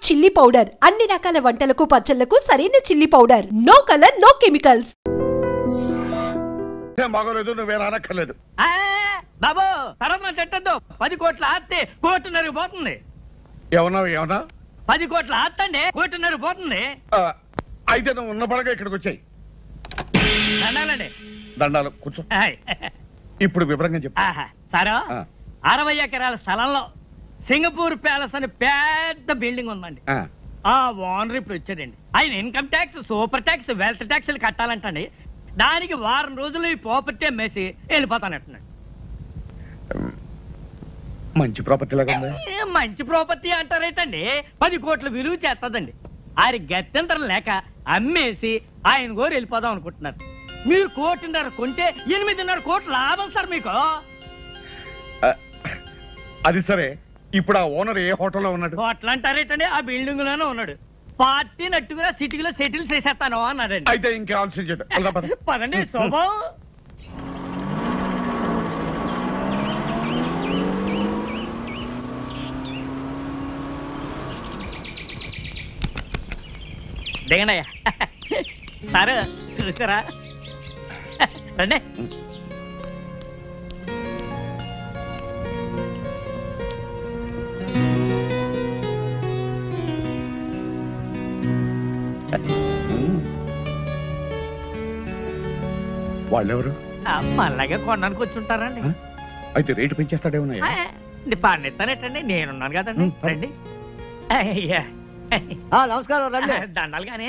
Chilli powder అన్ని రకాల వంటలకు పచ్చళ్లకు సరైన chilli powder. No colour no chemicals. బాగోలేదు, నువ్వే రానక్కర్లేదు. బాబు తరమ చెట్టద్దు. 10 కోట్ల ఆస్తి కోటిన్నర పోతుంది. ఏమన్నా 10 కోట్ల ఆస్తి అండి కోటిన్నర పోతుంది. అయితే నువ్వు ఉన్న పడగా ఇక్కడికి వచ్చాయి. దండాలండి. దండాలు కూర్చో. ఇప్పుడు వివరంగా చెప్పు. సారా 60 ఎకరాల స్థలంలో సింగపూర్ ప్యాలెస్ అని పెద్ద బిల్డింగ్ ఉందండి. ఆ ఓనర్ ఇప్పుడు వచ్చాడండి. ఆయన income tax, super tax, wealth ట్యాక్స్లు కట్టాలంటండి. దానికి వారం రోజులు ఈ ప్రాపర్టీ అమ్మేసి వెళ్ళిపోతానంటున్నాడు. మంచి ప్రాపర్టీ లాగా మంచి ప్రాపర్టీ అంటారైతండి 10 కోట్ల విలువ చేస్తుందండి. ఆయన గత్యంతరం లేక అమ్మేసి ఆయన గోరు వెళ్ళిపోదాం అనుకుంటున్నారు. మీరు 1.5 కోటి కొంటే 8.5 కోట్ల లాభం సార్ మీకు. అది సరే, ఇప్పుడు ఆ ఓనర్ ఏ హోటల్లో ఉన్నాడు? హోటల్ అంటారేటండి ఆ బిల్డింగ్ లోనే ఉన్నాడు. పార్టీ నట్టుగా సిటీలో సెటిల్ చేసేస్తాను అన్నాడండి. అయితే ఇంకా ఆలోచించండి. పదండి శోభం. దిగనయ్యా సార్, చూసారా? రండి. వాళ్ళెవరు? మళ్ళాగా కొనడానికి వచ్చి ఉంటారండి. అయితే రేటు పెంచేస్తాడేమన్నా? పండిస్తానేటండి, నేనున్నాను కదండి. రండి. నమస్కారం. రండి. దండాలు కానీ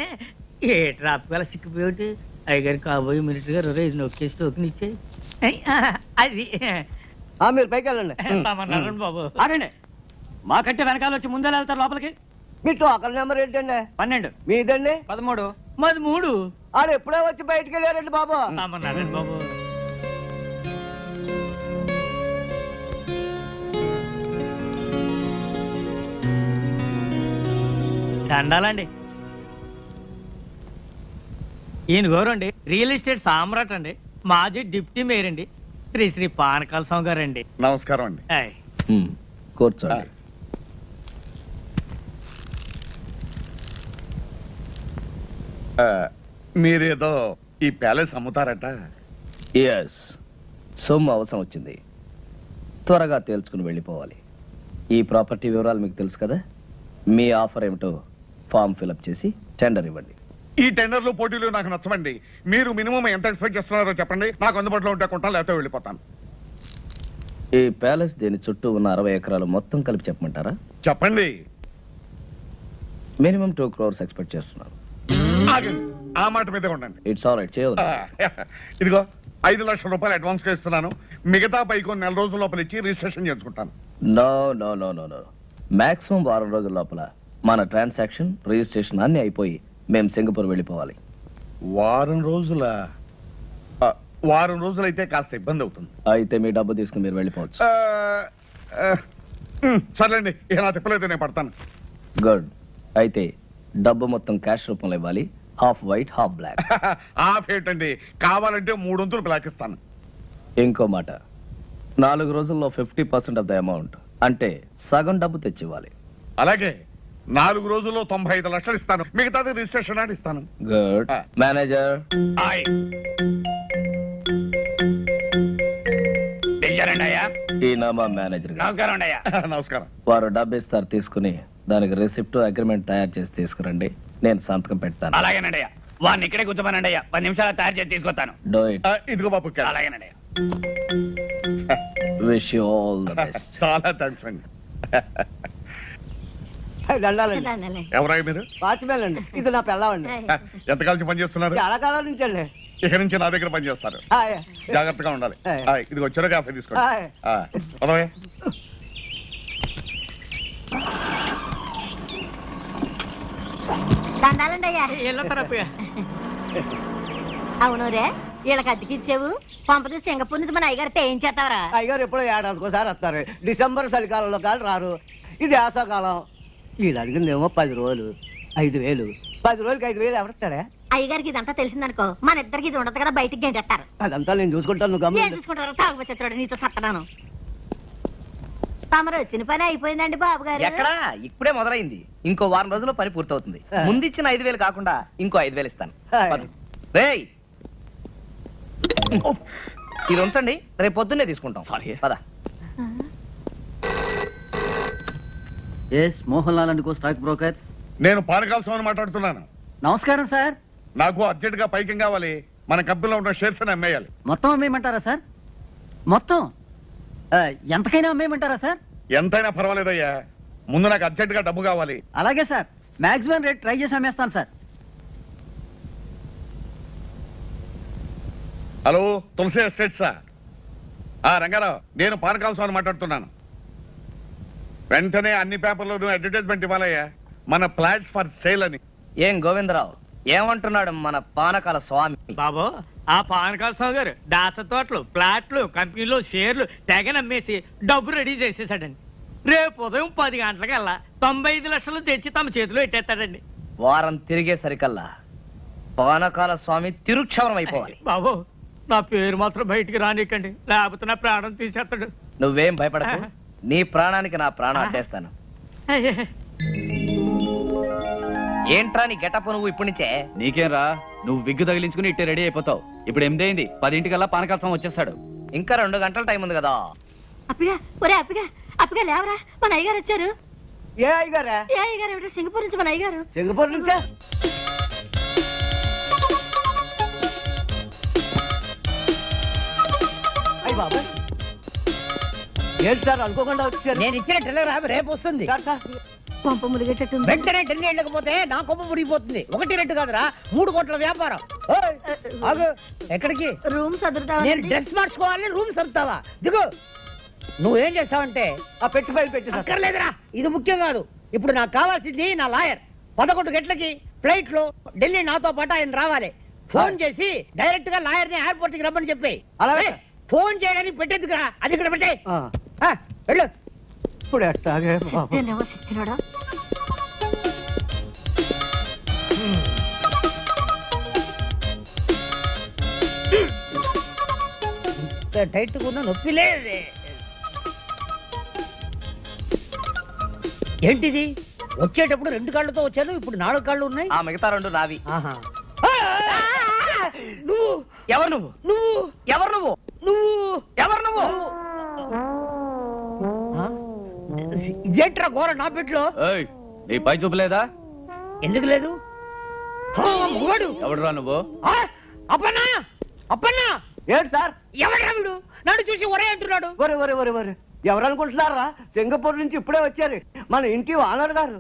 ఏ ట్రాఫిక్ వల్ల సిక్కిపోయి అయ్యగారి కాబోయే మినిట్ గారు రైజ్ నొక్కేసి టోకెన్ ఇచ్చాయి. అది మీరు పైకి వెళ్ళండి. తమన్నారండి బాబు. ఆగండి. మాకంటే వెనకాల వచ్చి ముందే వెళ్తారు లోపలికి. మీ టోకన్ నెంబర్ ఏంటండి? 12. మీదండి? 13. మాది 3. ఆడు ఎప్పుడో వచ్చి బయటికి వెళ్ళారండి బాబు. తమన్నారండి బాబు. దండాలండి. ఈయన గౌరండి రియల్ ఎస్టేట్ సామ్రాట్ అండి. మాజీ డిప్యూటీ మేయర్ అండి. శ్రీ పానకాల స్వామి గారండి. నమస్కారం అండి. కూర్చోండి. మీరేదో ఈ ప్యాలెస్ అమ్ముతారట? ఎస్, సొమ్ము అవసరం వచ్చింది, త్వరగా తేల్చుకుని వెళ్ళిపోవాలి. ఈ ప్రాపర్టీ వివరాలు మీకు తెలుసు కదా. మీ ఆఫర్ ఏమిటో ఫామ్ ఫిలప్ చేసి టెండర్ ఇవ్వండి. ఈ టెండర్లు పోటీలు నాకు నచ్చమండి. మీరు మినిమం ఎంత ఎక్స్పెక్ట్ చేస్తున్నారో చెప్పండి. నాకు అందుబాటులో ఉంటే కొంటాను, లేకపోతే వెళ్ళిపోతాను. ఈ ప్యాలెస్ దీని చుట్టూ ఉన్న 60 ఎకరాలు మొత్తం కలిపి చెప్పమంటారా? చెప్పండి. మినిమం 2 crores ఎక్స్పెక్ట్ చేస్తున్నాను. ఆ మాట మీద ఉండండి. ఇట్స్ ఆల్ రైట్, చేయదు. ఇదిగో 5 లక్షల రూపాయలు అడ్వాన్స్ గా ఇస్తున్నాను. మిగతా పైకి 4 రోజుల లోపల ఇచ్చి రిజిస్ట్రేషన్ చేసుకుంటాను. No no no no no, maximum 1 రోజుల లోపల మన ట్రాన్సాక్షన్, రిజిస్ట్రేషన్ అన్ని అయిపోయి మేము సింగపూర్ వెళ్ళిపోవాలి. వారం రోజులైతే కాస్త ఇబ్బంది అవుతుంది. అయితే మీ డబ్బు తీసుకుని మీరు వెళ్ళిపోవచ్చు. సర్లేండి, ఇక నా తిప్పలేదు, నేను పడతాను. గుడ్. అయితే డబ్బు మొత్తం క్యాష్ రూపంలో ఇవ్వాలి. Half white half black. Half ఏంటండి, కావాలంటే 3 వంతులు బ్లాక్ ఇస్తాను. ఇంకో మాట, 4 రోజుల్లో 50% ఆఫ్ ద అమౌంట్, అంటే సగం డబ్బు తెచ్చివ్వాలి. అలాగే 4 రోజుల్లో 95 లక్షలు ఇస్తాను. మిగతాది రిజిస్ట్రేషన్ అని ఇస్తాను. గుడ్. మేనేజర్. ఈయన మా మేనేజర్ గారు. నమస్కారం. వారు డబ్బు ఇస్తారు, తీసుకుని దానికి రిసిప్ట్, అగ్రిమెంట్ తయారు చేసి తీసుకురండి. నేను సంతకం పెడతాను. అలాగేనండి. వాడిని ఇక్కడే కూర్చోమనండి. 10 నిమిషాలు తయారు చేసి తీసుకొస్తాను. Do it. ఇదిగో బాబు. అలాగేనండి. Wish you all the best. చాలా థ్యాంక్స్ అండి. దండాలండి. ఎవరాయి మీరు? వాచ్మెన్ అండి. ఇది నా పిల్లవండి. ఎంతకాలం పని చేస్తున్నారు? చాలా కాలం నుంచి అండి. ఇక నుంచి నా దగ్గర పని చేస్తారు. జాగ్రత్తగా ఉండాలి. ఇది వచ్చారో కాఫీ తీసుకోండి. అవును రే, వీళ్ళకి అద్దెకిచ్చావు. పంపది సింగపూర్ నుంచి మన అయ్యగారితో ఏం చేస్తావరా? అయ్యగారు ఎప్పుడో ఏడాదికోసారి వస్తారు. డిసెంబర్ చలికాలంలో కాదు రారు. ఇది వేసవకాలం. వీళ్ళు అడిగిందేమో 10 రోజులు 5,000. 10 రోజులకి 5,000 ఎవరిస్తారా? అయ్యగారికి ఇదంతా తెలిసిందనుకో, మన ఇద్దరికి ఇది ఉండదు కదా, బయటికి గంటేస్తారు. అదంతా నేను చూసుకుంటాను. చూసుకుంటారు తాగుబోతున్నాడు, నీతో సత్తనాను. తమరు వచ్చిన పని అయిపోయిందండి బాబు గారు. ఎక్కడా ఇప్పుడే మొదలైంది. ఇంకో వారం రోజుల్లో పని పూర్తవుతుంది. ముందిచ్చిన 5,000 కాకుండా ఇంకో 5,000 ఇస్తాను. రేయ్ ఇది ఉంచండి, రేపు పొద్దున్నే తీసుకుంటాం. పద. Mohan Lal and co stock brokers. నేను పానకాల స్వామిని మాట్లాడుతున్నాను. నమస్కారం సార్. నాకు అర్జెంట్ గా పైకి కావాలి. మన కంపెనీలో ఉన్న షేర్స్ అని అమ్మేయాలి. మొత్తం అమ్మేయమంటారా సార్? మొత్తం ఎంతకైనా అమ్మేయమంటారా సార్? ఎంతైనా పర్వాలేదయ్యా, ముందు నాకు అర్జెంట్ గా డబ్బు కావాలి. అలాగే సార్, మాక్సిమం రేట్ ట్రై చేసి అమ్మేస్తాను సార్. హలో, తులసి ఎస్టేట్సా? రంగారావు, నేను పానకాల స్వామిని మాట్లాడుతున్నాను. వెంటనే అన్ని పేపర్లోనూ అడ్వర్టైజ్మెంట్ ఇవ్వాలయ్యా, మన ఫ్లాట్స్ ఫర్ సేల్ అని. ఏం గోవిందరావు ఏమంటున్నాడు మన పానకాల స్వామి? బాబు, ఆ పానకాల స్వామి గారు దాచ తోటలు, ప్లాట్లు, కంపెనీలు, షేర్లు తెగ నమ్మేసి డబ్బు రెడీ చేసేసాడండి. రేపు ఉదయం 10 గంటలకల్లా 95 లక్షలు తెచ్చి తమ చేతిలో పెట్టేస్తాడండి. వారం తిరిగేసరికల్లా పానకాల స్వామి తిరుక్షవరం అయిపోవాలి. బాబు, నా పేరు మాత్రం బయటికి రానికండి, లేకపోతే నా ప్రాణం తీసేస్తాడు. నువ్వేం భయపడకు, నీ ప్రాణానికి నా ప్రాణం అడ్డేస్తాను. ఏంట్రా నీ గెటప్ నువ్వు ఇప్పటి నుంచే? నీకేం రా, నువ్వు విగ్గు తగిలించుకుని ఇట్టే రెడీ అయిపోతావు. ఇప్పుడు 8 అయింది, 10 పానకాల స్వామి వచ్చేస్తాడు. ఇంకా 2 గంటల టైం ఉంది కదా. అప్పిగా ఒరే అప్పిగా లేవరా, మన అయ్యగారు వచ్చారు. ఏ అయ్యగారా? ఏ అయ్యగారు ఏమిటో సింగపూర్ నుంచి మన అయ్యగారు. సింగపూర్ నుంచా? అయ్యి బాబా, ఏంటి సార్ అనుకోకుండా వచ్చారు? నేను ఇచ్చిన టెలిగ్రామ్ రేపు వస్తుంది. పంప ములిగేటట్టు వెంటనే ఢిల్లీ వెళ్ళకపోతే నా కొమ్మ మురిగిపోతుంది. 1 2 కాదురా, 3 కోట్ల వ్యాపారం. ఓయ్, ఆగు. ఎక్కడికి? రూమ్ సదురుతావా? నేను డ్రెస్ మార్చుకోవాలని రూమ్ సర్దుతావా? దిగు. నువ్వేం చేస్తావంటే ఆ పెట్టి ఫైల్ పెట్టి సార్. అక్కర్లేదురా, ఇది ముఖ్యం కాదు. ఇప్పుడు నాకు కావాల్సింది నా లాయర్. 11 గంటలకి ఫ్లైట్ లో ఢిల్లీ నాతో పాటు ఆయన రావాలి. ఫోన్ చేసి డైరెక్ట్ గా లాయర్ ని ఎయిర్పోర్ట్ కి రమ్మని చెప్పి. అలాగే. ఫోన్ చేయడానికి పెట్టేందుకురా, అది ఇక్కడ పెట్టే. వెళ్ళు. ఇప్పుడు ఎట్టాగే బాబు. సిచ్చినాడా? టైట్ కూడా నొప్పి లేదే. ఏంటిది? వచ్చేటప్పుడు 2 కాళ్ళతో వచ్చాను, ఇప్పుడు 4 కాళ్ళు ఉన్నాయి. ఆ మిగతా 2 నావి. ఆహా. నువ్వు ఎవరు నువ్వు? నువ్వు ఎవరు నువ్వు? నువ్వు ఎవరు నువ్వు? ఇదేంట్రా ఘోర నా పెట్లో? నీ పై చూపలేదా? ఎందుకు లేదు? మగవాడు ఎవడురా నువ్వు? అప్పన్నా అప్పన్నా. ఏంటి సార్? ఎవడ్రా వీడు? నన్ను చూసి ఒరే అంటున్నాడు. ఒరే ఒరే ఒరే ఒరే, ఎవరనుకుంటున్నారా? సింగపూర్ నుంచి ఇప్పుడే వచ్చారు మన ఇంటి ఓనర్ గారు.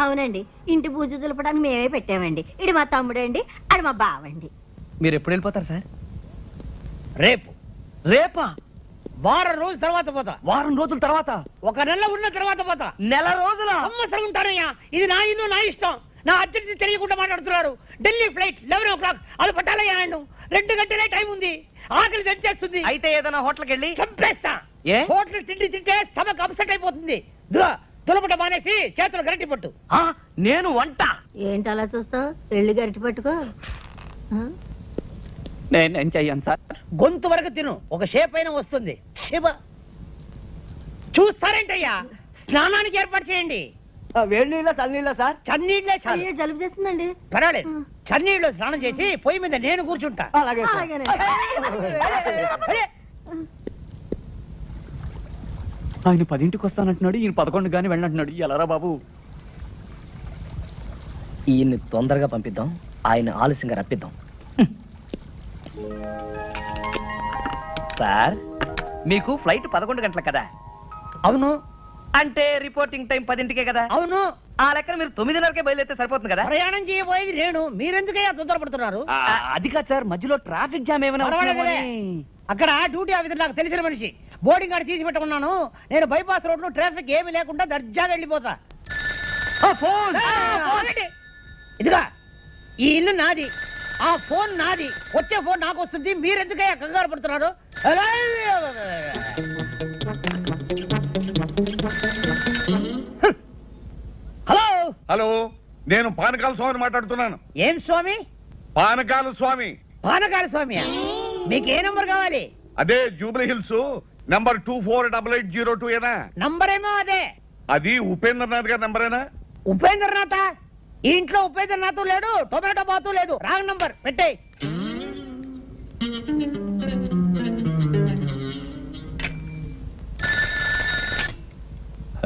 అవునండి, ఇంటి పూజ దులపడానికి మేమే పెట్టామండి. ఇడి మా తమ్ముడండి, అది మా బావండి. మీరు ఎప్పుడు వెళ్ళిపోతారు సార్? రేపు. రేపా? వారం రోజుల తర్వాత పోతా. వారం రోజుల తర్వాత? 1 నెల ఉన్న తర్వాత పోతా. నెల రోజుల? సంవత్సరం ఉంటానయ్యా. ఇది నా ఇల్లు, నా ఇష్టం. నా అర్జెన్సీ తెలియకుండా మాట్లాడుతున్నారు. Delhi flight 11 o'clock. అది పట్టాలయ్యా నన్ను. 2 గంటలే టైం ఉంది. ఆకలి తెచ్చేస్తుంది. అయితే ఏదైనా హోటల్కి వెళ్ళి చంపేస్తా. ఏ? హోటల్ తిండి తింటే స్టమక్ అప్సెట్ అయిపోతుంది. దులపట మానేసి చేతులు గరిటి పట్టు. నేను వంట. ఏంటి అలా చూస్తావు? వెళ్ళి గరిటి పట్టుకో. నేనేం చెయ్యను సార్. గొంతు వరకు తిను, ఒక షేప్ అయినా వస్తుంది. శివ చూస్తారేంటయ్యా? స్నానానికి ఏర్పాటు చేయండి. వేడి నీళ్ళ చల్లనీళ్ళ సార్? చన్నీళ్ళే చాలు. అయ్యో, జలుబు చేస్తుందండి. పర్వాలేదు, చన్నీళ్ళు స్నానం చేసి పొయ్యి మీద నేను కూర్చుంటా. అలాగే సార్. అరే, ఆయన 10ంటికి వస్తానంటున్నాడు, ఈయన 11 గానీ వెళ్ళంటున్నాడు. ఎలారా బాబు? ఈయన్ని తొందరగా పంపిద్దాం, ఆయన ఆలస్యంగా రప్పిద్దాం. సార్, మీకు ఫ్లైట్ 11 గంటలకు కదా? అవును. అంటే రిపోర్టింగ్ టైం 10ంటికే కదా? అవును. ఆ లెక్కన మీరు 9:30కే బయలుదేరితే సరిపోతుంది కదా? ప్రయాణం చేయబోయేది నేను, మీరెందుకయ్యా తొందరపడుతున్నారు? అది కాదు సార్, మధ్యలో ట్రాఫిక్ జామ్ ఏమైనా పర్వాలేదులే. అక్కడ డ్యూటీ ఆఫీసర్ నాకు తెలిసిన మనిషి, బోర్డింగ్ కార్డు తీసి పెట్టమన్నాను. నేను బైపాస్ రోడ్ లో ట్రాఫిక్ ఏమి లేకుండా దర్జాగా వెళ్ళిపోతా. ఇదిగా ఈ ఇల్లు నాది, ఆ ఫోన్ నాది. వచ్చే ఫోన్ నాకు వస్తుంది. మీరెందుకయ్యా కంగారు పడుతున్నారు? హలో హలో, నేను పానకాల స్వామిని మాట్లాడుతున్నాను. ఏం స్వామి? పానకాల స్వామి. పానకాల స్వామి. మీకు ఏ నంబర్ కావాలి? అదే జూబ్లీ హిల్స్ నంబర్ 248802 ఏనా? నంబర్ ఏమో అదే. అది ఉపేంద్రనాథ్ గారి నంబరేనా? ఉపేంద్రనాథ? ఈ ఇంట్లో ఉపేంద్రనాథ్ లేడు, టొమాటో బాతు లేదు. రాంగ్ నంబర్ పెట్టేయ్.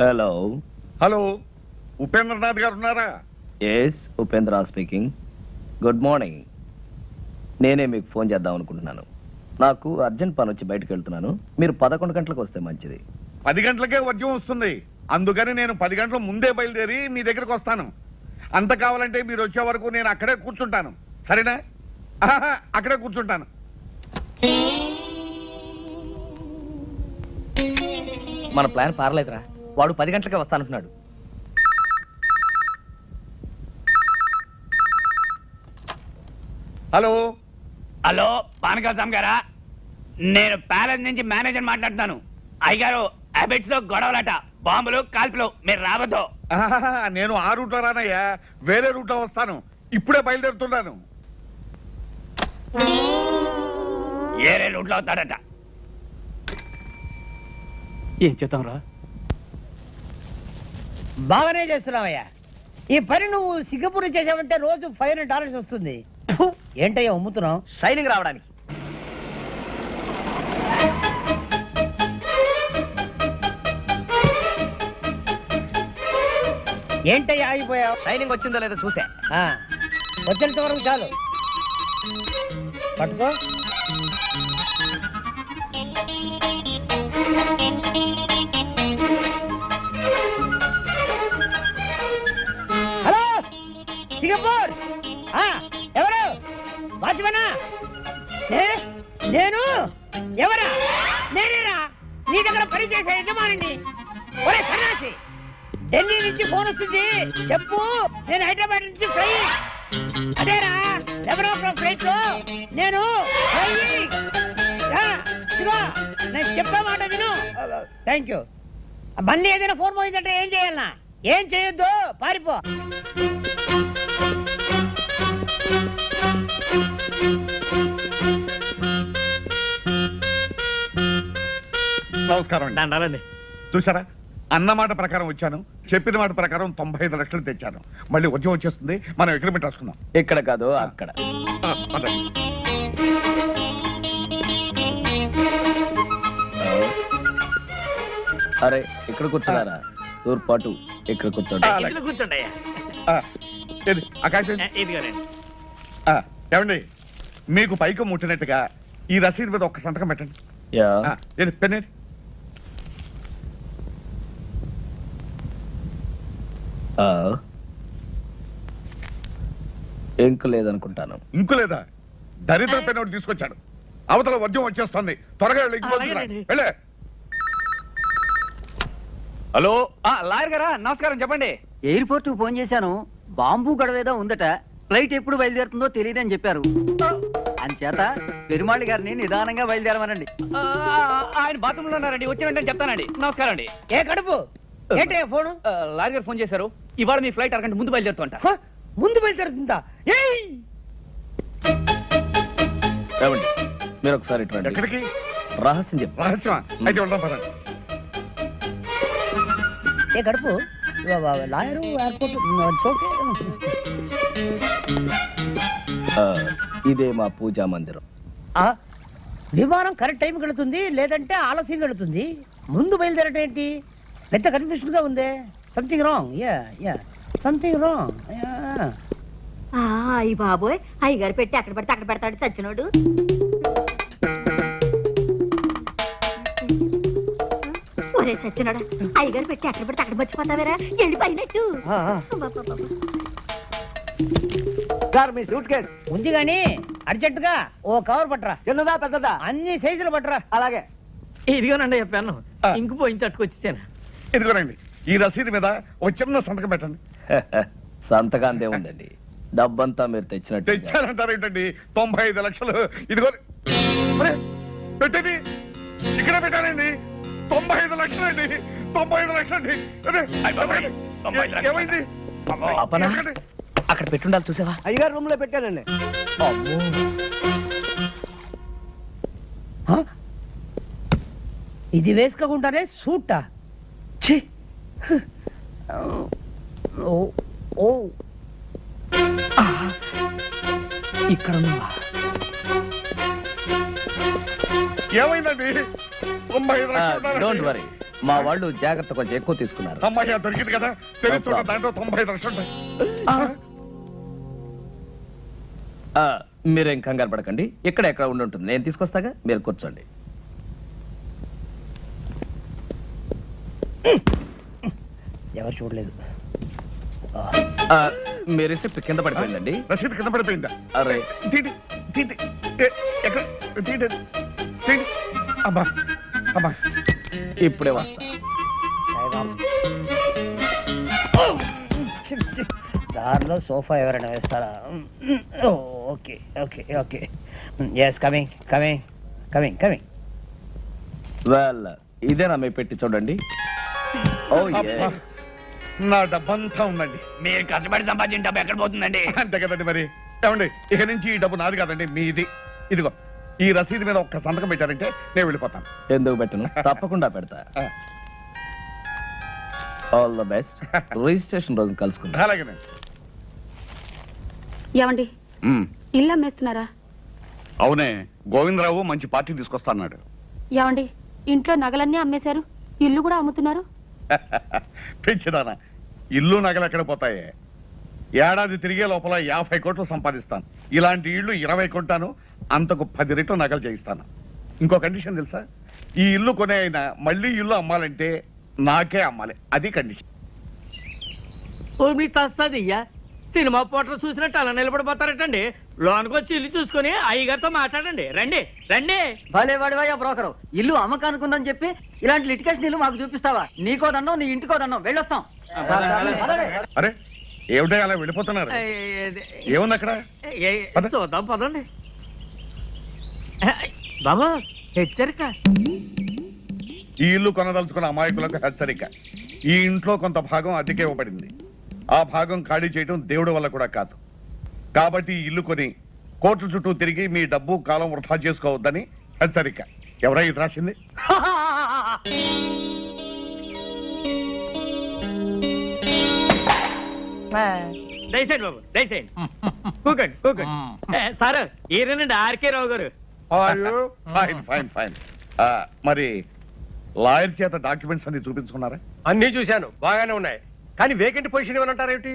హలో హలో, ఉపేంద్రనాథ్ గారు ఉన్నారా? Yes, Upendra speaking. Good morning. నేనే మీకు ఫోన్ చేద్దాం అనుకుంటున్నాను. నాకు అర్జెంట్ పని వచ్చి బయటకు వెళ్తున్నాను. మీరు 11 గంటలకు వస్తే మంచిది. 10 గంటలకే వర్జం వస్తుంది, అందుకని నేను 10 గంటల ముందే బయలుదేరి మీ దగ్గరకు వస్తాను. అంత కావాలంటే మీరు వచ్చే వరకు నేను అక్కడే కూర్చుంటాను, సరేనా? అక్కడే కూర్చుంటాను. మన ప్లాన్ పారలేదురా. వాడు 10 గంటలకే వస్తానంటున్నాడు. హలో హలో, పానకాల గారా? నేను ప్యాలెస్ నుంచి మేనేజర్ మాట్లాడుతున్నాను. అయ్యగారు హ్యాబిట్స్ లో గొడవలట, బాంబులు కాల్పులు, మీరు రావద్దు. నేను ఆ రూట్లో రానయ్యా, వేరే రూట్లో వస్తాను. ఇప్పుడే బయలుదేరుతున్నాను. ఏరే రూట్లో అవుతాడట. ఏం చేద్దాం రా? బాగానే చేస్తున్నావయ్యా. ఈ పని నువ్వు సింగపూర్ చేసావంటే రోజు $500 వస్తుంది. ఫు, ఏంటయ్యా అమ్ముతున్నావు? షైనింగ్ రావడానికి. ఏంటయ్యా ఆగిపోయావు? షైనింగ్ వచ్చిందో లేదో చూసా. వచ్చేంత వరకు చాలు. పట్టుకో. హలో సింగపూర్, ఎవరు? వాచ్మనా? నేను ఎవరా? నేనేరా నీ దగ్గర పని చేసే యజమానిని. ఒరే సన్నాసి, ఢిల్లీ నుంచి ఫోన్ వస్తుంది, చెప్పు. నేను హైదరాబాద్ నుంచి ఫ్లై. అదేరా 11 ఫ్లైట్ లో నేను నేను చెప్పే మాట విను. Thank you. మళ్ళీ ఏదైనా ఫోన్ పోయిందంటే ఏం చేయాలన్నా? ఏం చేయొద్దు, పారిపో. నమస్కారం అండి. చూసారా, అన్న మాట ప్రకారం వచ్చాను, చెప్పిన మాట ప్రకారం 95 లక్షలు తెచ్చాను. మళ్ళీ వర్జం వచ్చేస్తుంది, మనం అగ్రిమెంట్ రాసుకుందాం. ఇక్కడ కాదు, అక్కడ. అరే, ఇక్కడ కూర్చున్నారా? తూర్పాటు ఇక్కడ కూర్చోండి. కూర్చోండి. ఏమండి, మీకు పైకి ముట్టినట్టుగా ఈ రసీదు మీద ఒక్క సంతకం పెట్టండి. పెన్నే. ఇంకు లేదనుకుంటాను. ఇంకు లేదా? దరిద్ర పెన్ ఒకటి తీసుకొచ్చాడు. అవతల వర్జం వచ్చేస్తుంది, త్వరగా వెళ్ళే. హలో, లాయర్ గారా? నమస్కారం, చెప్పండి. ఎయిర్పోర్ట్ కు ఫోన్ చేశాను. బాంబు గడవేదో ఉందట. ఫ్లైట్ ఎప్పుడు బయలుదేరుతుందో తెలియదని చెప్పారు. అంచేత పెరుమాళి గారిని నిదానంగా బయలుదేరమనండి. ఆయన బాత్రూమ్ లో ఉన్నారండి, వచ్చిన వెంటనే చెప్తానండి. నమస్కారం అండి. ఏ కడుపు ఏంటే ఫోన్? లాయర్ గారు ఫోన్ చేశారు. ఇవాళ మీ ఫ్లైట్ అరగంట ముందు బయలుదేరుతుంట. ముందు బయలుదేరుతుందా? ఏమండి, మీరు ఒకసారి ఇటు రండి. ఎక్కడికి? రహస్యం చెప్పు. రహస్యమా? అయితే వెళ్దాం పదండి. ఏ కడుపు లాయరు ఎయిర్పోర్ట్ ఇదే మా పూజా మందిరం. విమానం కరెక్ట్ టైంకి వెళుతుంది, లేదంటే ఆలస్యంగా వెళుతుంది. ముందు బయలుదేరటం ఏంటి? పెద్ద కన్ఫ్యూషన్ గా ఉంది. Something wrong. Something wrong. అయ్యి బాబోయ్, అయ్యగారు పెట్టి అక్కడ పడితే అక్కడ పెడతాడు చచ్చినోడు. ఒరే చచ్చినోడా, అయ్యగారు పెట్టి అక్కడ పడితే అక్కడ మర్చిపోతావేరా? ఎండిపోయినట్టు. సార్, మీ సూట్ కేసు ఉంది గాని అర్జెంట్ గా ఓ కవర్ పట్టరా. చిన్నదా పెద్దదా? అన్ని సైజులు పట్టరా. అలాగే. ఇదిగోనండి చెప్పాను, ఇంకు పోయించి అట్టుకొచ్చేసాను. ఇదిగోనండి, ఈ రసీదు మీద ఒక చిన్న సంతకం పెట్టండి. సంతకాంతే ఉందండి, డబ్బంతా మీరు తెచ్చినట్టు. తెచ్చారంటారేంటండి? 95 లక్షలు. ఇదిగో పెట్టేది ఇక్కడ పెట్టానండి. 95 లక్షలు అండి. 95 లక్షలు అండి. ఏమైంది? అక్కడ పెట్టుండాలి, చూసావా? అయ్యగారు రూమ్ లో పెట్టానండి. ఇది వేసుకోకుండానే సూటా ఛీ ఓ ఓ ఇక్కడ ఉన్నావా? ఏమైందండి? 95 లక్షలు డోంట్ వరీ, మా వాళ్ళు జాగ్రత్త కొంచెం ఎక్కువ తీసుకున్నారు. అమ్మాయి దొరికింది కదా, తెలుస్తున్న దాంట్లో 95 లక్షలు ఉంటాయి. మీరేం కంగారు పడకండి, ఇక్కడ ఎక్కడ ఉండి ఉంటుంది, నేను తీసుకొస్తాగా, మీరు కూర్చోండి. ఎవరు చూడలేదు. మీ రిసిప్ట్ కింద పడిపోయిందండి. రసీదు కింద పడిపోయిందా? అరే తీటి తీటి ఎక్కడ తీటి తీటి. అబ్బా అబ్బా, ఇప్పుడే వస్తా. దారిలో సోఫా ఎవరైనా వేస్తారా? Okay okay okay, yes coming coming coming coming. Well, ఇదేనా మీ పెట్టి చూడండి. ఓ అబ్బా, నా డబ్బంతా ఉందండి. మీరు కష్టపడి సంపాదించిన డబ్బు ఎక్కడ పోతుందండి? అంతే కదండి మరి. ఏమండి, ఇక నుంచి ఈ డబ్బు నాది కాదండి, మీది. ఇదిగో ఈ రసీదు మీద ఒక్క సంతకం పెట్టారంటే నేను వెళ్ళిపోతాను. ఎందుకు పెట్టను, తప్పకుండా పెడతా. All the best. రిజిస్ట్రేషన్ రోజు కలుసుకుందాం. అలాగేనండి. ఏమండి, ఇల్లు అమ్మేస్తున్నారా? అవునే, గోవిందరావు మంచి పార్టీ తీసుకొస్తాన్నాడు. ఏమండి, ఇంట్లో నగలన్నీ అమ్మేశారు, ఇల్లు కూడా అమ్ముతున్నారు? పిచ్చిదానా, ఇల్లు నగలు ఎక్కడ పోతాయే? ఏడాది తిరిగే లోపల 50 కోట్లు సంపాదిస్తాను. ఇలాంటి ఇల్లు 20 కొంటాను, అంతకు 10 రెట్లు నగలు చేయిస్తాను. ఇంకో కండిషన్ తెలుసా? ఈ ఇల్లు కొనే అయినా మళ్ళీ ఇల్లు అమ్మాలంటే నాకే అమ్మాలి, అది కండిషన్. ఓ మీ తస్సదియ్యా, సినిమా పోటర్ చూసినట్టు అలా నిలబడిపోతారటండి. లోనికి వచ్చి ఇల్లు చూసుకుని అయ్యగారితో మాట్లాడండి. రండి రండి. భలే వాడివయ్యా బ్రోకరు, ఇల్లు అమ్మకానుకుందని చెప్పి ఇలాంటి లిటికేషన్ ఇల్లు మాకు చూపిస్తావా? నీకో దండం, నీ ఇంటికో దండం, వెళ్ళొస్తాం. అరే ఏమిటో అలా వెళ్ళిపోతున్నారు? ఏముంది అక్కడ? చూద్దాం పదండి. బాబా హెచ్చరిక, ఈ ఇల్లు కొనదలుచుకున్న అమాయకులకు హెచ్చరిక. ఈ ఇంట్లో కొంత భాగం అద్దెకే ఇవ్వబడింది. ఆ భాగం ఖాళీ చేయడం దేవుడి వల్ల కూడా కాదు. కాబట్టి ఈ ఇల్లు కొని కోర్టు చుట్టూ తిరిగి మీ డబ్బు కాలం వృధా చేసుకోవద్దని హెచ్చరిక. ఎవరై ఇది రాసింది? దయచేయండి బాబు, దయచేయండి. కూకండి కూకండి. సార్ ఈయనండి ఆర్కే రావు గారు. Fine fine fine. మరి లాయర్ చేత డాక్యుమెంట్స్ అన్ని చూపించుకున్నారా? అన్ని చూశాను, బాగానే ఉన్నాయి. కానీ వేకెంట్ పొజిషన్ ఏమంటారేమిటి?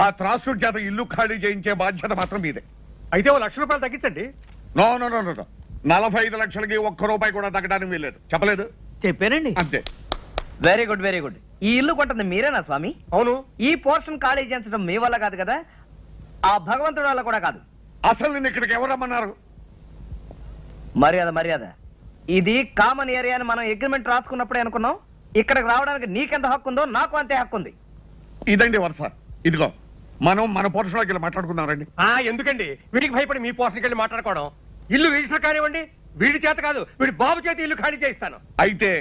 ఆ త్రాసుడి చేత ఇల్లు ఖాళీ చేయించే బాధ్యత మాత్రం మీదే. అయితే 1 లక్ష రూపాయలు తగ్గించండి. నో నో నో నో, 45 లక్షలకి 1 రూపాయి కూడా తగ్గడానికి వీల్లేదు. చెప్పలేదు? చెప్పానండి. అంతే. Very good very good. ఈ ఇల్లు కొంటుంది మీరేనా స్వామి? అవును. ఈ పోర్షన్ ఖాళీ చేయించడం మీ వల్ల కాదు కదా, ఆ భగవంతుడి వల్ల కూడా కాదు. అసలు నేను ఇక్కడికి ఎవరమ్మన్నారు? మర్యాద మర్యాద. ఇది కామన్ ఏరియా అని మనం అగ్రిమెంట్ రాసుకున్నప్పుడే అనుకున్నాం. ఇక్కడికి రావడానికి నీకెంత హక్కు ఉందో నాకు అంతే హక్కు ఉంది. ఇదండి వరుస. ఇదిగో మనం మన పోర్షన్లోకి వెళ్ళి మాట్లాడుకుందాం రండి. ఎందుకండి వీడికి భయపడి మీ పోర్షన్కి వెళ్ళి మాట్లాడుకోవడం? ఇల్లు రిజిస్టర్ కానివ్వండి, వీడి చేత కాదు, వీడి బాబు చేత ఇల్లు ఖాళీ చేయిస్తాను. అయితే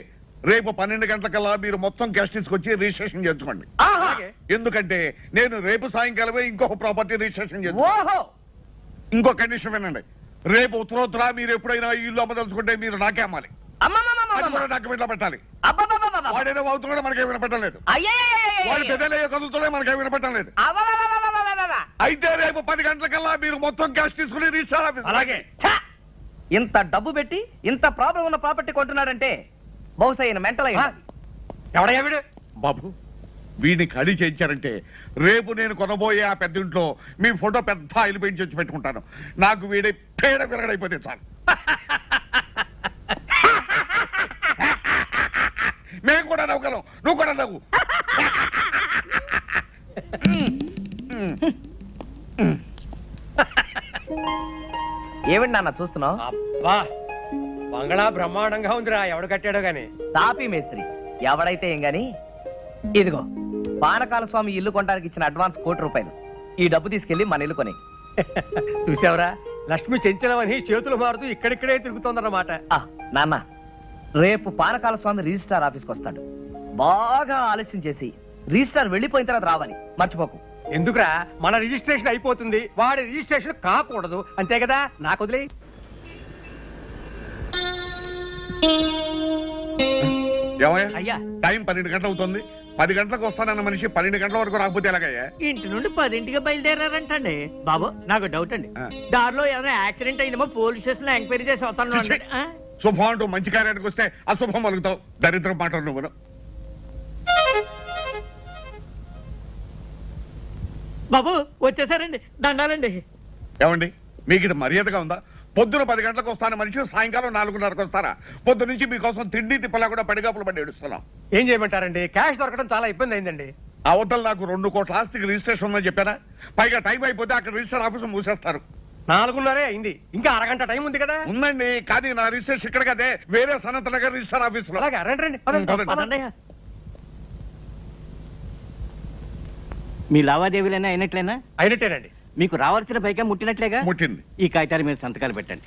రేపు 12 గంటలకల్లా మీరు మొత్తం క్యాష్ తీసుకొచ్చి రిజిస్ట్రేషన్ చేసుకోండి. ఎందుకంటే నేను రేపు సాయంకాలమే ఇంకొక ప్రాపర్టీ రిజిస్ట్రేషన్ చేస్తాను. ఇంకో కండిషన్ వినండి, రేపు ఉత్తరోత్తర మీరు ఎప్పుడైనా ఈ ఇల్లు అమ్మదలుచుకుంటే మీరు నాకే అమ్మాలి. డాక్యుమెంట్లో పెట్టాలి. వాడేదో అవుతున్నాడో మనకేం వినపడటం లేదు, వాడు పెద్దలయ్యే కదులుతున్నా మనకేం వినపడటం లేదు. అయితే రేపు 10 గంటలకల్లా మీరు మొత్తం క్యాష్ తీసుకుని రిజిస్టర్ ఆఫీస్. అలాగే. ఇంత డబ్బు పెట్టి ఇంత ప్రాబ్లం ఉన్న ప్రాపర్టీ కొంటున్నాడంటే బహుశా ఈయన మెంటల్ అయ్యి. ఎవడయ్యా వీడు? బాబు, వీడిని ఖాళీ చేయించారంటే రేపు నేను కొనబోయే ఆ పెద్ద ఇంట్లో మీ ఫోటో పెద్ద ఆయిల్ పెయింట్ చేసి పెట్టుకుంటాను. నాకు వీడి పేడ విరగడైపోతే చాలు. మేము కూడా నవ్వుగలం, నువ్వు కూడా నవ్వు. ఏమిటి నాన్న చూస్తున్నావు? అబ్బా, బంగళా బ్రహ్మాండంగా ఉందిరా. ఎవడు కట్టాడో గాని. తాపీ మేస్త్రి ఎవడైతే ఏం గాని. ఇదిగో పానకాల స్వామి ఇల్లు కొనడానికి ఇచ్చిన అడ్వాన్స్ ₹1,00,00,000. ఈ డబ్బు తీసుకెళ్లి మన ఇల్లు కొని. చూసావరా, లక్ష్మి చెంచలమని చేతులు మారుతూ ఇక్కడిక్కడే తిరుగుతోందన్నమాట. నాన్న, రేపు పానకాల స్వామి రిజిస్ట్రార్ ఆఫీస్కి వస్తాడు. బాగా ఆలస్యం చేసి రిజిస్ట్రార్ వెళ్ళిపోయిన తర్వాత రావాలి, మర్చిపోకు. ఎందుకురా, మన రిజిస్ట్రేషన్ అయిపోతుంది, వాడి రిజిస్ట్రేషన్ కాకూడదు, అంతే కదా. నాకు వదిలే. ఏమయ్యా టైం 12 గంటలు అవుతుంది. 10 గంటలకు వస్తానన్న మనిషి 12 గంటల వరకు రాకపోతే ఎలాగయ్యా? ఇంటి నుండి 10ంటికి బయలుదేరారంటండి. బాబు నాకు డౌట్ అండి, దారిలో ఏదైనా యాక్సిడెంట్ అయిందేమో పోలీస్ స్టేషన్ లో ఎంక్వైరీ చేసి వస్తాను. శుభం అంటూ మంచి కార్యానికి వస్తే అశుభం మలుగుతావు. దరిద్రం మాట నువ్వు. బాబు వచ్చేసారండి, దండాలండి. ఏమండి మీకు ఇది మర్యాదగా ఉందా? పొద్దున 10 గంటలకు వస్తాను మనిషి సాయంకాలం 4:30కు వస్తారా? పొద్దు నుంచి మీకోసం తిండి తిప్పలా కూడా పడిగాపులు పడి ఏడుస్తున్నాం. ఏం చేయమంటారండి? క్యాష్ దొరకడం చాలా ఇబ్బంది అయిందండి. అవతల నాకు 2 కోట్ల ఆస్తికి రిజిస్ట్రేషన్ ఉందని చెప్పారా? పైగా టైం అయిపోతే అక్కడ రిజిస్టర్ ఆఫీసు మూసేస్తారు. 4:30 అయింది, ఇంకా అరగంట టైం ఉంది కదా. ఉందండి, కానీ నా రిజిస్ట్రేషన్ ఇక్కడ కదే, వేరే సనత్ నగర్ రిజిస్టర్ ఆఫీసులో. అలాగే రండి. మీ లావాదేవీలైనా అయినట్లేనా? అయినట్టేనండి. మీకు రావాల్సిన పైగా ముట్టినట్లేగా? ముట్టింది. ఈ కాగితాలు మీరు సంతకాలు పెట్టండి.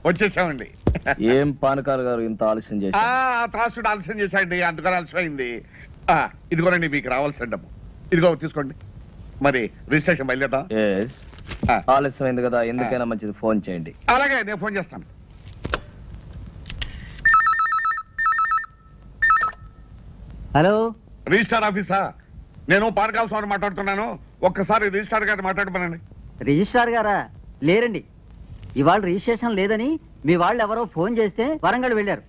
వచ్చేసామండి. ఏం పానకాలు గారు ఇంత ఆలస్యం చేసి? త్రాసుడు ఆలస్యం చేశాండి, అందుకని ఆలస్యం అయింది. ఇదిగోనండి మీకు రావాల్సిన డబ్బు. ఇదిగో తీసుకోండి. మరి రిజిస్ట్రేషన్ బయలుదేద్దాం. ఆలస్యం అయింది కదా, ఎందుకైనా మంచిది ఫోన్ చేయండి. అలాగే నేను ఫోన్ చేస్తాను. హలో, రిజిస్టార్ ఆఫీసా? నేను పానకాల స్వామి మాట్లాడుతున్నాను. ఒక్కసారి రిజిస్టార్ గారిని మాట్లాడమనండి. రిజిస్ట్రార్ గారా? లేరండి, ఇవాళ రిజిస్ట్రేషన్ లేదని మీ వాళ్ళు ఎవరో ఫోన్ చేస్తే వరంగల్ వెళ్ళారు.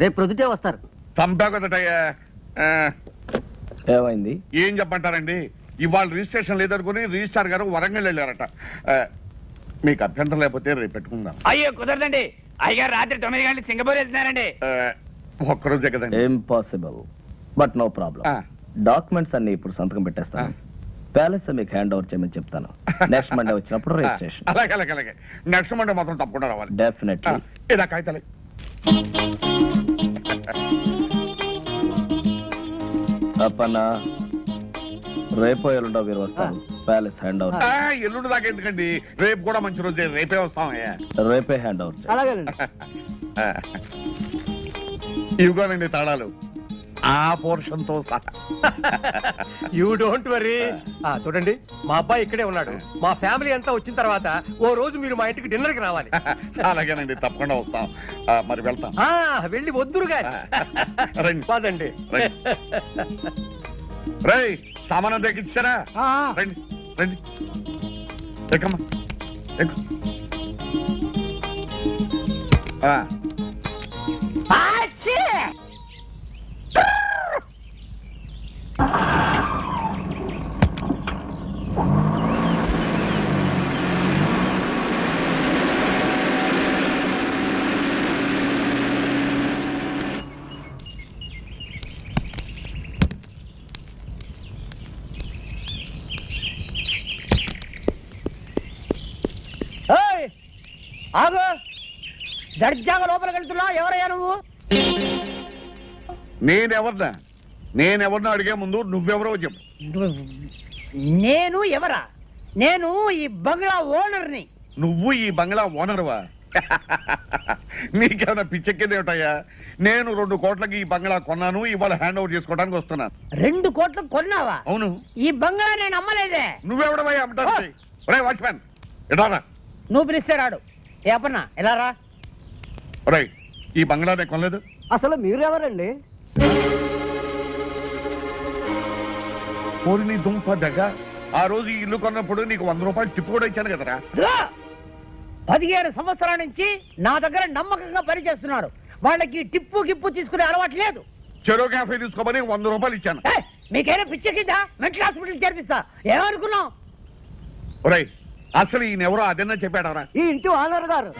రేపు ప్రొద్దుటే వస్తారు. చంపా కదటయ్యా. ఏమైంది? ఏం చెప్పంటారండి, ఇవాళ రిజిస్ట్రేషన్ లేదనుకుని రిజిస్టార్ గారు వరంగల్ వెళ్ళారట. మీకు అభ్యంతరం లేకపోతే రేపు పెట్టుకుందాం. అయ్యో కుదరదండి, అయ్యగారు రాత్రి 9 గంటలకు సింగపూర్ వెళ్తున్నారండి. ఒక్కరోజే కదండి. Impossible, but no problem. Documents అన్ని ఇప్పుడు సంతకం పెట్టేస్తాను. ప్యాలెస్ మీకు హ్యాండ్ ఓవర్ చేయమని చెప్తాను. నెక్స్ట్ మండే వచ్చినప్పుడు రిజిస్ట్రేషన్. అలాగే అలాగే అలాగే. నెక్స్ట్ మండే మాత్రం తప్పకుండా రావాలి. డెఫినెట్లీ. ఇలా కాగితాలే. అప్పన్నా రేపో ఎల్లుండో మీరు వస్తారు. Palace hand over. ఎల్లుండి దాకా ఎందుకండి, రేపు కూడా మంచి రోజే, రేపే వస్తాం. రేపే హ్యాండ్ ఓవర్. ఇవిగోనండి తాళాలు, ఆ పోర్షన్ తో సహా. You don't worry. చూడండి, మా అబ్బాయి ఇక్కడే ఉన్నాడు. మా ఫ్యామిలీ అంతా వచ్చిన తర్వాత ఓ రోజు మీరు మా ఇంటికి డిన్నర్ కి రావాలి. అలాగేనండి, తప్పకుండా వస్తాం. మరి వెళ్తాం. వెళ్ళి వద్దురు గాని పదండి. రై సామానం తెచ్చిచ్చారా? రండి రండి, ఎక్కమ్మా ఎక్కు. ఆగు, దర్జాగా లోపలికి వెళ్తున్నావు. ఎవరయ్యా నువ్వు? నేనెవరినో అడిగే ముందు నువ్వెవరో చెప్పు. నేను ఎవరా? నేను ఈ బంగ్లా ఓనర్ని. నువ్వు ఈ బంగ్లా ఓనర్వా? నీకేమైనా పిచ్చెక్కేదేమిటయ్యా? నేను 2 కోట్లకి ఈ బంగ్లా కొన్నాను, ఇవాళ హ్యాండ్ ఓవర్ చేసుకోవడానికి వస్తున్నాను. 2 కోట్లకు కొన్నావా? అవును. ఈ బంగ్లా నేను అమ్మలేదే. నువ్వెవడవయ్యా అమ్మటానికి? ఒరే వాచ్మ్యాన్, ఎడారా? నువ్వు పిలిస్తే రాడు. ఏ అప్పన్నా ఎలా రా? ఒరే, ఈ బంగ్లా నేను కొనలేదు. అసలు మీరెవరండి? నీ దుంప దగ్గ, ఆ రోజు ఈ ఇల్లు కొన్నప్పుడు నీకు 100 రూపాయలు టిప్పు కూడా ఇచ్చాను కదరా. 15 సంవత్సరాల నుంచి నా దగ్గర నమ్మకంగా పనిచేస్తున్నారు. వాళ్ళకి టిప్పు గిప్పు తీసుకునే అలవాటు లేదు. చెరో కాఫీ తీసుకోమని 100 రూపాయలు ఇచ్చాను. మీకైనా పిచ్చెక్కిందా? Mental hospital చేర్పిస్తా. ఏమనుకున్నావు? ఒరే, అసలు ఈయన ఎవరో అదన్నా చెప్పాడవరా? ఈ ఇంటి ఓనర్ గారు.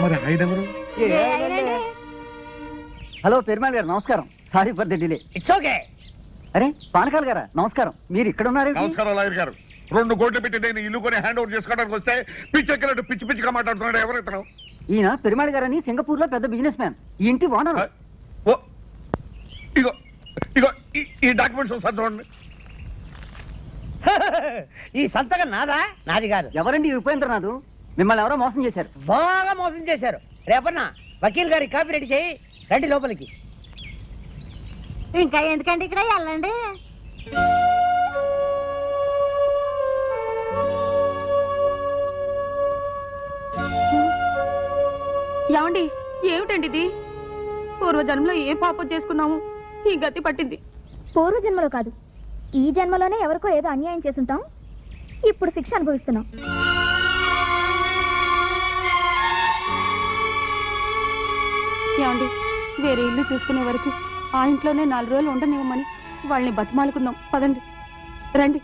మరి ఆయన ఎవరు? హలో పెరుమాళ్ గారు, నమస్కారం. Sorry for the delay. It's okay. అరే పానకాల్ గారా, నమస్కారం. మీరు ఇక్కడ ఉన్నారు? నమస్కారం లాయర్ గారు. 2 కోట్లు పెట్టి నేను ఇల్లు కొని హ్యాండ్ ఓవర్ చేసుకోవడానికి వస్తే పిచ్చెక్కినట్టు పిచ్చి పిచ్చిగా మాట్లాడుతున్నాడు. ఎవరు ఇతను? ఈయన పెరుమాళ్ గారని సింగపూర్ లో పెద్ద బిజినెస్ మ్యాన్. ఈ ఇంటి ఓనర్. ఇగో ఇగో ఈ డాక్యుమెంట్స్ ఒకసారి చూడండి. ఈ సంతకం నాదా? నాది కాదు. ఎవరండి ఉపేంద్రనాథ్? మిమ్మల్ని ఎవరో మోసం చేశారు. బాగా మోసం చేశారు. రేపన్నా వకీల్ గారి కాపీ రెడీ చేయి, రండి లోపలికి. ఇంకా ఎందుకంటే ఇక్కడ వెళ్ళండి. ఏమండి, ఏమిటండి ఇది? పూర్వజన్మలో ఏ పాపం చేసుకున్నాము, ఈ గతి పట్టింది. పూర్వజన్మలో కాదు, ఈ జన్మలోనే ఎవరికో ఏదో అన్యాయం చేసుంటాం, ఇప్పుడు శిక్ష అనుభవిస్తున్నాం. ఏమండి, వేరే ఇల్లు చూసుకునే వరకు ఆ ఇంట్లోనే 4 రోజులు ఉండనివ్వమని వాళ్ళని బతిమాలుకుందాం. పదండి, రండి.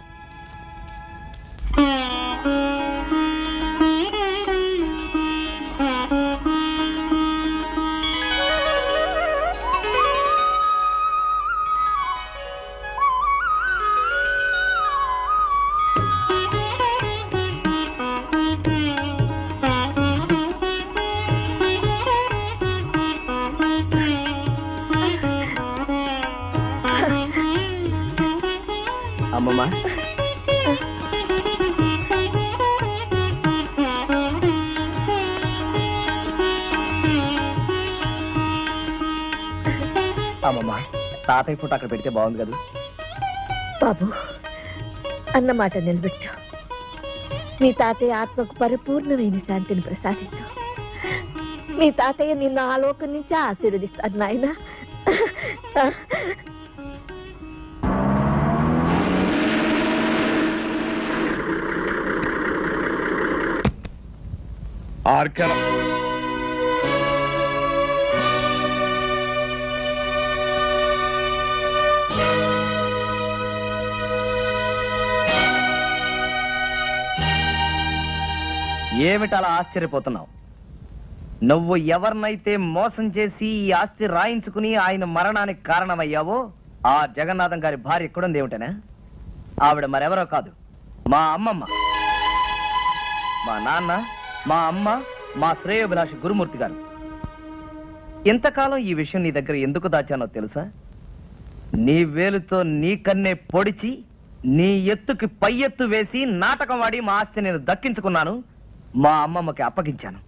అమ్మమ్మ, అమ్మమ్మ, తాతయ్య ఫోటో అక్కడ పెడితే బాగుంది కదా. బాబు, అన్నమాట నిలబెట్టు. మీ తాతయ్య ఆత్మకు పరిపూర్ణమైన శాంతిని ప్రసాదించు. మీ తాతయ్య నిన్ను ఆ లోకం నుంచి ఆశీర్వదిస్తాడు నాయనా. ఆర్కెల ఏమిటలా ఆశ్చర్యపోతున్నావు? నువ్వు ఎవరినైతే మోసం చేసి ఈ ఆస్తి రాయించుకుని ఆయన మరణానికి కారణమయ్యావో ఆ జగన్నాథం గారి భార్య కూడా ఏమిటనా? ఆవిడ మరెవరో కాదు, మా అమ్మమ్మ. మా నాన్న, మా అమ్మ, మా శ్రేయోభిలాషి గురుమూర్తి గారు. ఇంతకాలం ఈ విషయం నీ దగ్గర ఎందుకు దాచానో తెలుసా? నీ వేలుతో నీ కన్నే పొడిచి నీ ఎత్తుకి పై ఎత్తు వేసి నాటకం వాడి మా ఆస్తి నేను దక్కించుకున్నాను, మా అమ్మమ్మకి అప్పగించాను.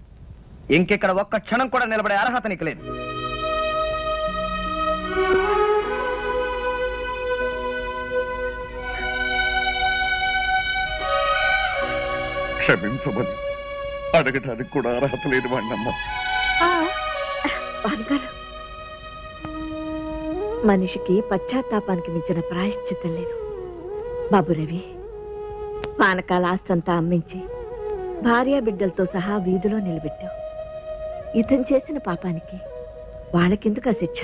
ఇంకెక్కడ ఒక్క క్షణం కూడా నిలబడే అర్హత నీకు లేదు. క్షమించమని అడగటానికి కూడా అర్హత లేని వాడినమ్మా. మనిషికి పశ్చాత్తాపానికి మించిన ప్రాయశ్చిత్తం లేదు బాబు రవి. పానకాల ఆస్తంతా అమ్మించి భార్య బిడ్డలతో సహా వీధిలో నిలబెట్టావు. ఇతను చేసిన పాపానికి వాళ్ళకెందుకు ఆ శిక్ష?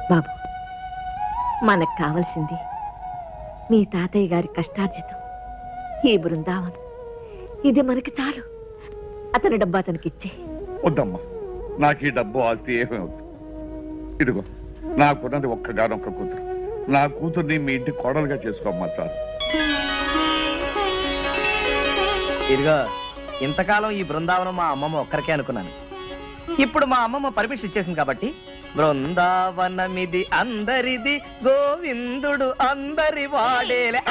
బాబు, మనకు కావలసింది మీ తాతయ్య గారి కష్టార్జితం, ఈ బృందావనం. ఇది మనకి చాలు. అతని డబ్బు అతనికి ఇచ్చే. వద్దమ్మా, నాకు ఈ డబ్బు ఆస్తి ఏమీ వద్దు. ఇదిగో నాకున్నది ఒక్కగానొక్క కూతురు. నా కూతుర్ని మీ ఇంటి కోడలుగా చేసుకోమ్మా చాలు. ఇదిగో, ఇంతకాలం ఈ బృందావనం మా అమ్మమ్మ ఒక్కరికే అనుకున్నాను. ఇప్పుడు మా అమ్మమ్మ పర్మిషన్ ఇచ్చేసింది కాబట్టి బృందావనమిది అందరిది, గోవిందుడు అందరి వాడేలే.